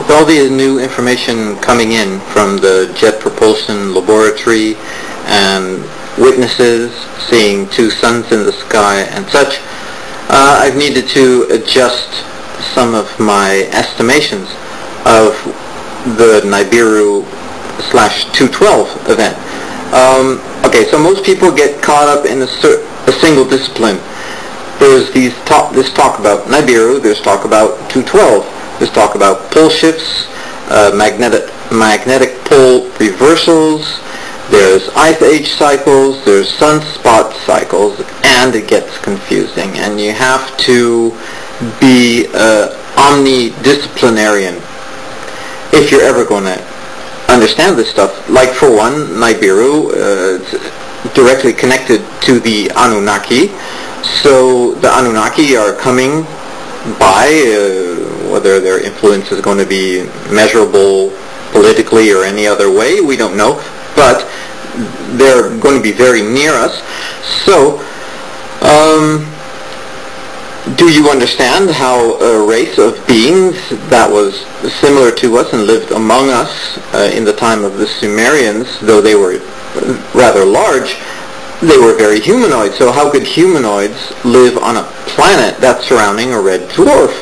with all the new information coming in from the Jet Propulsion Laboratory and witnesses seeing two suns in the sky and such, I've needed to adjust some of my estimations of the Nibiru/212 event. Okay, so most people get caught up in a single discipline. There's this talk about Nibiru, there's talk about 212, there's talk about pole shifts, magnetic pole reversals, there's ice age cycles, there's sunspot cycles, and it gets confusing, and you have to be omnidisciplinarian if you're ever going to understand this stuff. Like, for one, Nibiru, it's directly connected to the Annunaki, so the Annunaki are coming by, whether their influence is going to be measurable politically or any other way, we don't know, but they're going to be very near us. So, do you understand how a race of beings that was similar to us and lived among us in the time of the Sumerians, though they were rather large, they were very humanoid. So how could humanoids live on a planet that's surrounding a red dwarf?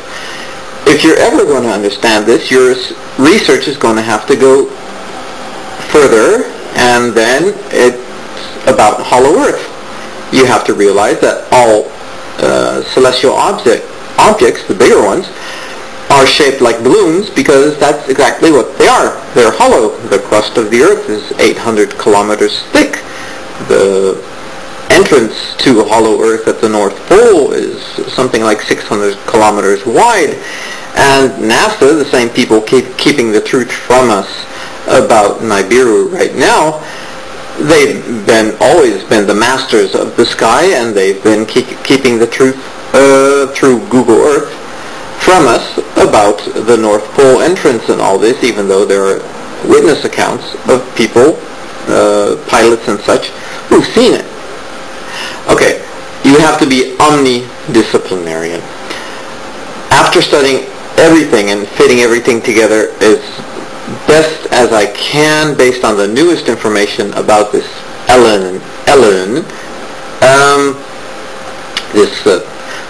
If you're ever going to understand this, your research is going to have to go further, and then it's about hollow Earth. You have to realize that all celestial objects, the bigger ones, are shaped like balloons because that's exactly what they are. They're hollow. The crust of the Earth is 800 kilometers thick. The entrance to hollow Earth at the North Pole is something like 600 kilometers wide. And NASA, the same people keeping the truth from us about Nibiru right now, they've always been the masters of the sky, and they've been keeping the truth through Google Earth from us about the North Pole entrance and all this, even though there are witness accounts of people, pilots and such, who've seen it. Okay, you have to be omnidisciplinarian. After studying everything and fitting everything together as best as I can based on the newest information about this this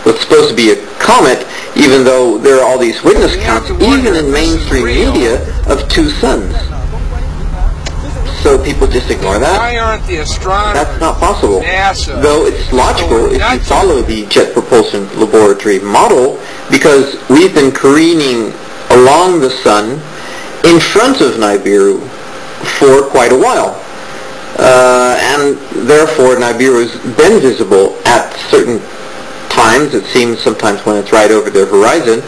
what's supposed to be a comet, even though there are all these witness accounts, even in mainstream media, of two suns. So people just ignore that? Why aren't the astronomers? That's not possible. NASA, though it's logical if you follow the Jet Propulsion Laboratory model, because we've been careening along the sun in front of Nibiru for quite a while. And therefore Nibiru's been visible at certain times. It seems sometimes when it's right over the horizon,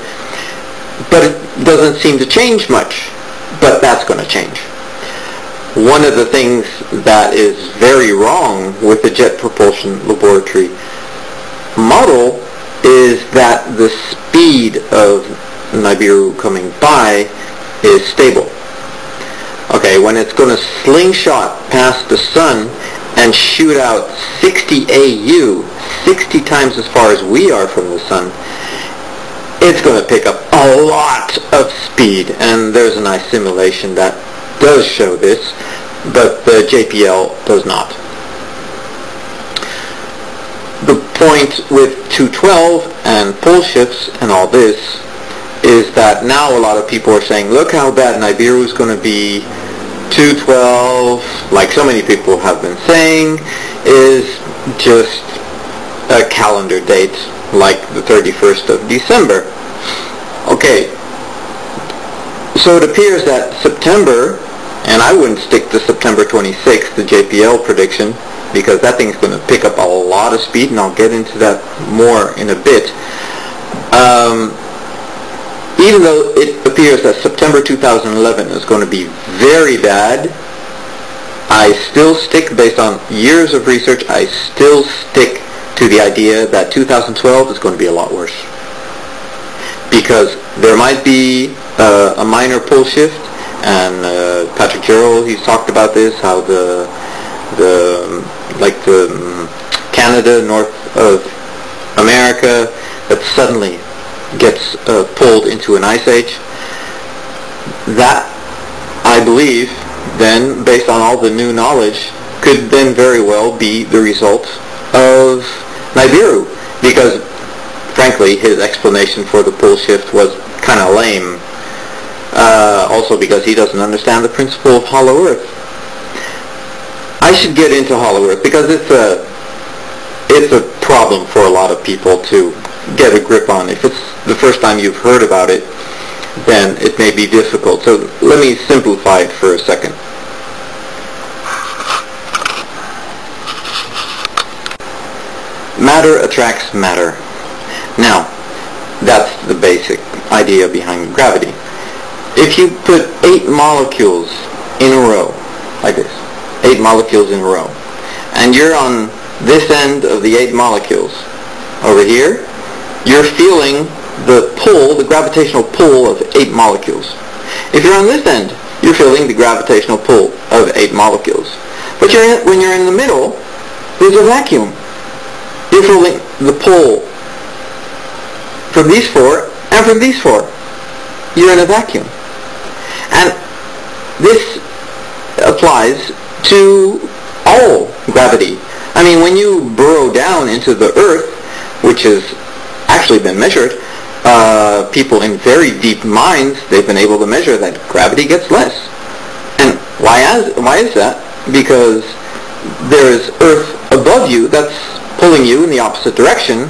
but it doesn't seem to change much. But that's going to change. One of the things that is very wrong with the Jet Propulsion Laboratory model is that the speed of Nibiru coming by is stable. Okay, when it's going to slingshot past the sun and shoot out 60 AU, 60 times as far as we are from the sun, it's going to pick up a lot of speed, and there's a nice simulation that does show this, but the JPL does not. The point with 212 and pole shifts and all this is that now a lot of people are saying, look how bad Nibiru is going to be. 212, like so many people have been saying, is just a calendar date like the 31st of December. Okay, so it appears that September, and I wouldn't stick to September 26th, the JPL prediction, because that thing's going to pick up a lot of speed, and I'll get into that more in a bit. Even though it appears that September 2011 is going to be very bad, I still stick, based on years of research, I still stick to the idea that 2012 is going to be a lot worse. Because there might be a minor pole shift, and Patrick Gerald, he's talked about this, how the Canada, north of America, that suddenly gets pulled into an ice age. that, I believe, then, based on all the new knowledge, could then very well be the result of Nibiru, because, frankly, his explanation for the pole shift was kind of lame. Also because he doesn't understand the principle of hollow Earth. I should get into hollow Earth because it's a problem for a lot of people to get a grip on. If it's the first time you've heard about it, then it may be difficult. So let me simplify it for a second. Matter attracts matter. Now, that's the basic idea behind gravity. If you put 8 molecules in a row, like this, 8 molecules in a row, and you're on this end of the 8 molecules, over here, you're feeling the pull, the gravitational pull of 8 molecules. If you're on this end, you're feeling the gravitational pull of 8 molecules. But when you're in the middle, there's a vacuum. You're feeling the pull from these 4 and from these 4. You're in a vacuum. And this applies to all gravity. I mean, when you burrow down into the Earth, which has actually been measured, people in very deep mines, they've been able to measure that gravity gets less. And why is that? Because there is Earth above you that's pulling you in the opposite direction,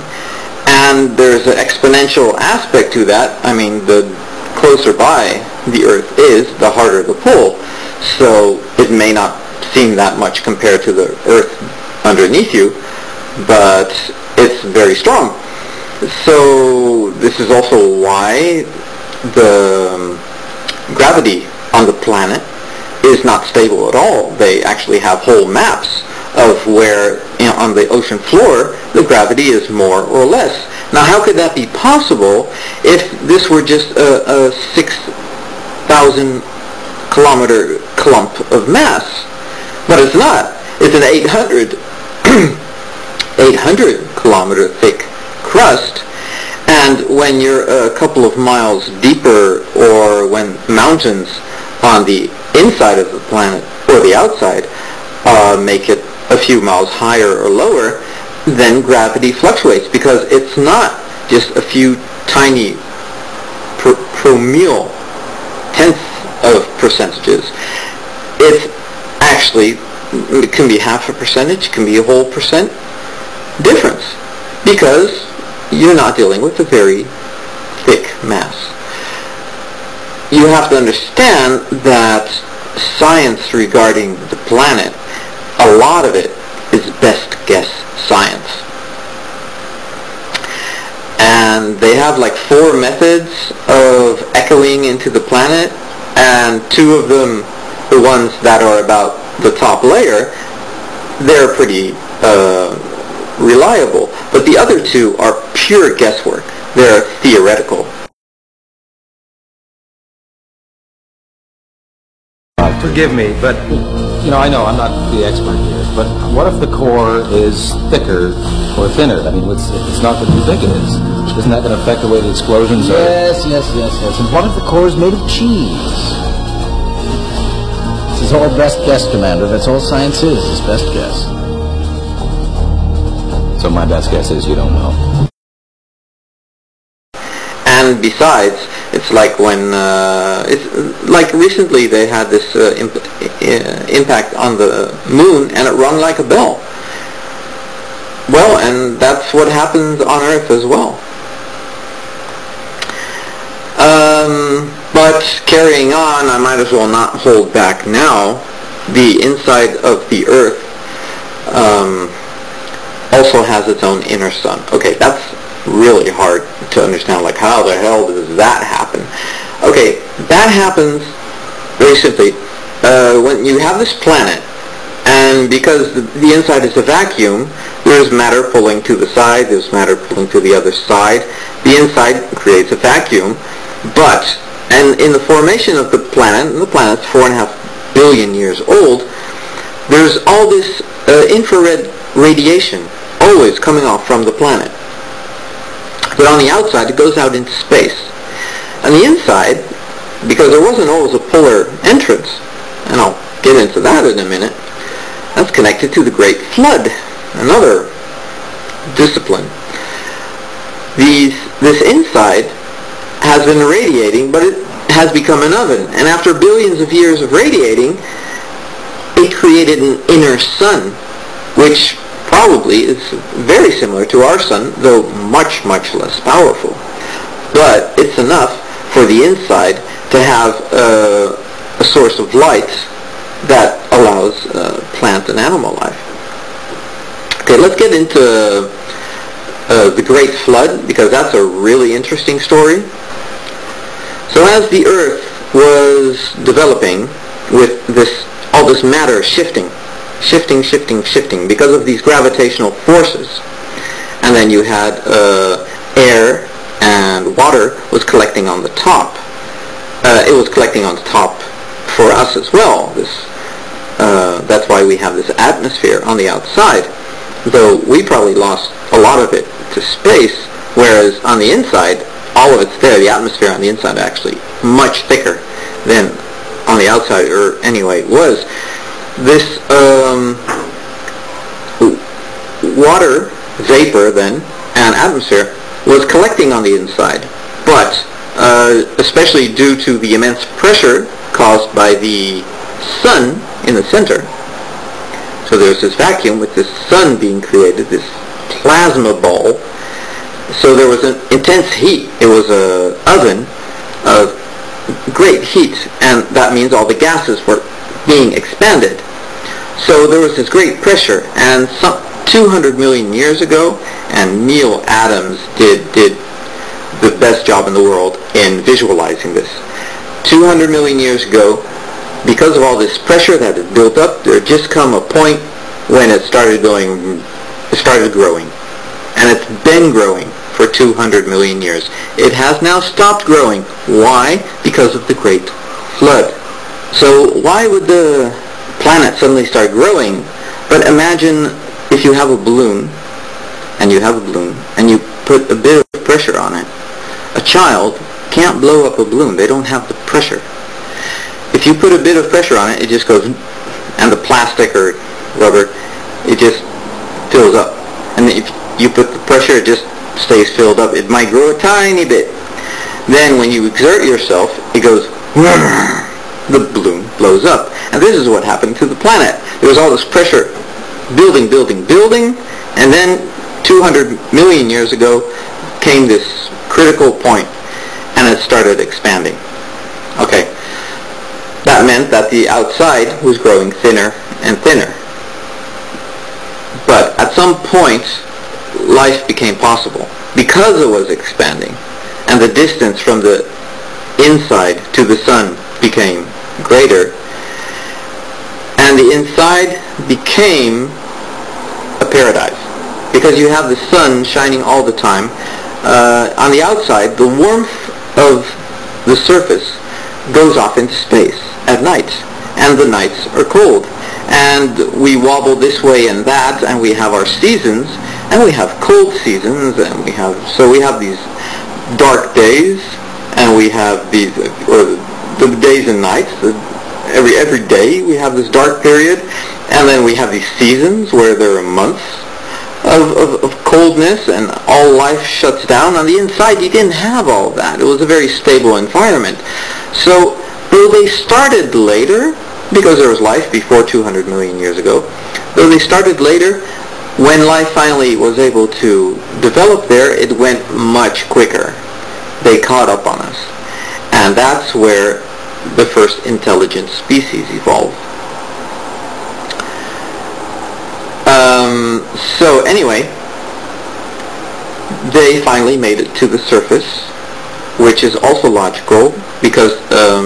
and there's an exponential aspect to that. I mean, the closer by the Earth is, the harder the pull. So it may not seem that much compared to the Earth underneath you, but it's very strong. So this is also why the gravity on the planet is not stable at all. They actually have whole maps of where, on the ocean floor, the gravity is more or less. Now, how could that be possible if this were just a 6,000 kilometer clump of mass? But it's not. It's an 800 kilometer thick crust, and when you're a couple of miles deeper, or when mountains on the inside of the planet or the outside make it a few miles higher or lower, then gravity fluctuates, because it's not just a few tiny promille, tenths of percentages. It's actually, it can be half a percentage, it can be a whole percent difference, because you're not dealing with a very thick mass. You have to understand that science regarding the planet, a lot of it is best guess science. And they have like 4 methods of echoing into the planet, and 2 of them, the ones that are about the top layer, they're pretty reliable. But the other 2 are pure guesswork. They're theoretical. Forgive me, but, I know I'm not the expert here, but what if the core is thicker or thinner? I mean, it's not what you think it is. Isn't that going to affect the way the explosions are? Yes. And what if the core is made of cheese? This is all best guess, Commander. That's all science is best guess. So my best guess is you don't know. And besides, it's like when, it's like recently they had this impact on the moon, and it rung like a bell. Well, and that's what happens on Earth as well. But carrying on, I might as well not hold back now. The inside of the Earth also has its own inner sun. Okay, that's really hard to understand, like how the hell does that happen? Okay, that happens very simply when you have this planet, and because the inside is a vacuum, there's matter pulling to the side, there's matter pulling to the other side. The inside creates a vacuum, and in the formation of the planet, and the planet's 4.5 billion years old, there's all this infrared radiation always coming off from the planet. But on the outside, it goes out into space. On the inside, because there wasn't always a polar entrance, and I'll get into that in a minute. That's connected to the Great Flood, another discipline. This inside has been radiating, but it has become an oven, and after billions of years of radiating, it created an inner sun, which probably is very similar to our sun, though much, much less powerful. But it's enough for the inside to have a source of light that allows plant and animal life. Okay, let's get into the Great Flood, because that's a really interesting story. So as the Earth was developing with all this matter shifting because of these gravitational forces, and then you had air and water was collecting on the top. It was collecting on the top for us as well. That's why we have this atmosphere on the outside, though we probably lost a lot of it to space, whereas on the inside, all of it's there. The atmosphere on the inside actually much thicker than on the outside, or anyway was. This water vapor then and atmosphere was collecting on the inside, but especially due to the immense pressure caused by the sun in the center. So there's this vacuum with this sun being created, this plasma ball. So there was an intense heat. It was an oven of great heat, and that means all the gases were being expanded. So there was this great pressure, and 200 million years ago, and Neil Adams did the best job in the world in visualizing this. 200 million years ago, because of all this pressure that had built up, there had just come a point when it started growing. And it's been growing for 200 million years. It has now stopped growing. Why? Because of the Great Flood. So why would the planet suddenly start growing? But imagine if you have a balloon, and you put a bit of pressure on it. A child can't blow up a balloon. They don't have the pressure. If you put a bit of pressure on it, it just goes, and the plastic or rubber, it just fills up. And if you put the pressure, it just stays filled up. It might grow a tiny bit. Then when you exert yourself, it goes, the balloon blows up. And this is what happened to the planet. There was all this pressure building, and then 200 million years ago came this critical point, and it started expanding. Okay. That meant that the outside was growing thinner and thinner. But at some point, life became possible because it was expanding, and the distance from the inside to the sun became greater, and the inside became a paradise because you have the sun shining all the time. On the outside, the warmth of the surface goes off into space at night, and the nights are cold, and we wobble this way and that, and we have our seasons, and we have cold seasons, and we have these dark days, and we have these the days and nights. Every day we have this dark period, and then we have these seasons where there are months of coldness, and all life shuts down. On the inside, you didn't have all of that. It was a very stable environment. So though they started later, because there was life before 200 million years ago, though they started later, when life finally was able to develop there, it went much quicker. They caught up on us. And that's where the first intelligent species evolved. So anyway, they finally made it to the surface, which is also logical because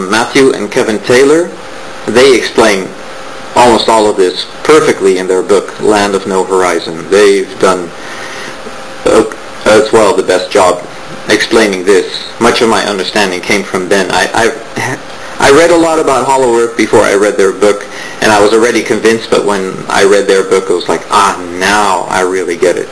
Matthew and Kevin Taylor, they explain almost all of this perfectly in their book, Land of No Horizon. They've done as well the best job explaining this. Much of my understanding came from them. I read a lot about Hollow Earth before I read their book, and I was already convinced, but when I read their book, it was like, now I really get it.